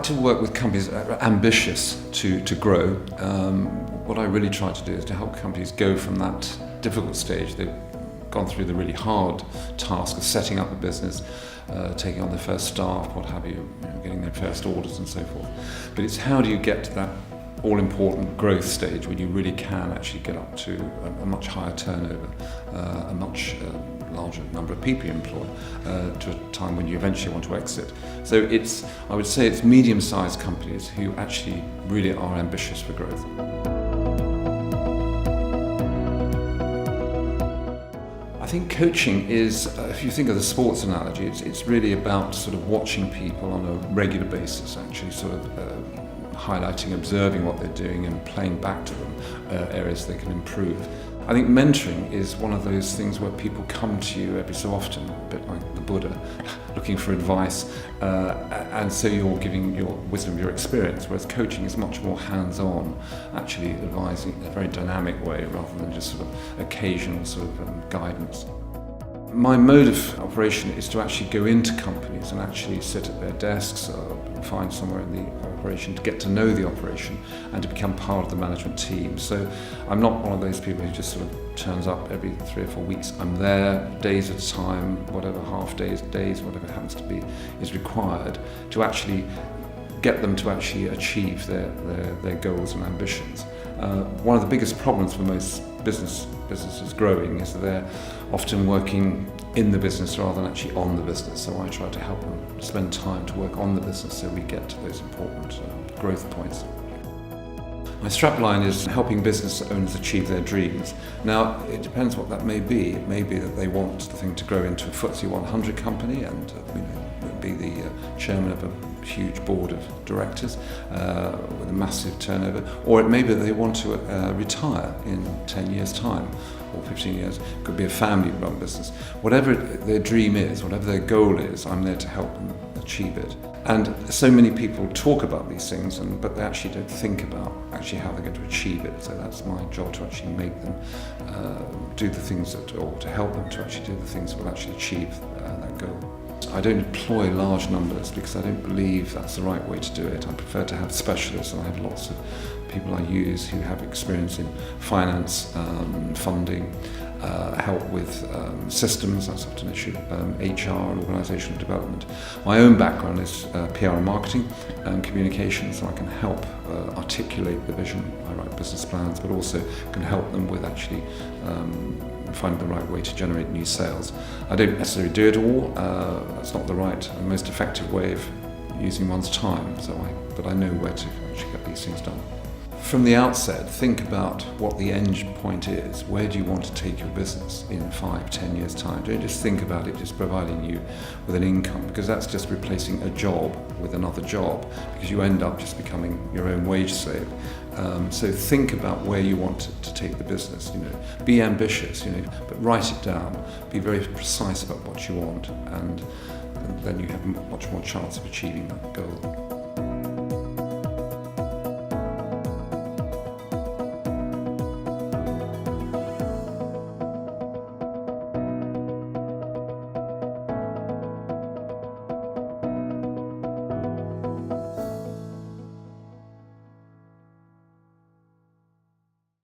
to work with companies that are ambitious to grow. What I really try to do is to help companies go from that difficult stage. They've gone through the really hard task of setting up a business, taking on their first staff, what have you, getting their first orders and so forth. But it's how do you get to that all-important growth stage when you really can actually get up to a much higher turnover, a much larger number of people you employ, to a time when you eventually want to exit. So I would say it's medium-sized companies who actually really are ambitious for growth. I think coaching is, if you think of the sports analogy, it's really about sort of watching people on a regular basis, actually sort of highlighting, observing what they're doing and playing back to them areas they can improve. I think mentoring is one of those things where people come to you every so often, a bit like the Buddha, looking for advice, and so you're giving your wisdom, your experience, whereas coaching is much more hands-on, actually advising in a very dynamic way rather than just sort of occasional sort of guidance. My mode of operation is to actually go into companies and actually sit at their desks, find somewhere in the operation to get to know the operation and to become part of the management team. So I'm not one of those people who just sort of turns up every 3 or 4 weeks. I'm there days at a time, whatever, half days, whatever it happens to be, is required to actually get them to actually achieve their goals and ambitions. One of the biggest problems for most businesses growing is that they're often working in the business rather than actually on the business. So I try to help them spend time to work on the business so we get to those important growth points. My strapline is helping business owners achieve their dreams. Now, it depends what that may be. It may be that they want the thing to grow into a FTSE 100 company and be the chairman of a huge board of directors with a massive turnover, or it may be that they want to retire in 10 years' time or 15 years. It could be a family-run business. Whatever their dream is, whatever their goal is, I'm there to help them achieve it. And so many people talk about these things, but they actually don't think about actually how they're going to achieve it. So that's my job, to actually make them do the things or to help them to actually do the things that will actually achieve that goal. I don't employ large numbers because I don't believe that's the right way to do it. I prefer to have specialists, and I have lots of people I use who have experience in finance, funding, help with systems, that's often an issue, HR and organisational development. My own background is PR and marketing and communication, so I can help articulate the vision. I write business plans, but also can help them with actually find the right way to generate new sales. I don't necessarily do it all. That's not the right and most effective way of using one's time, but I know where to actually get these things done. From the outset, think about what the end point is. Where do you want to take your business in 5, 10 years' time? Don't just think about it just providing you with an income, because that's just replacing a job with another job, because you end up just becoming your own wage slave. So think about where you want to take the business. Be ambitious, but write it down. Be very precise about what you want, and then you have much more chance of achieving that goal.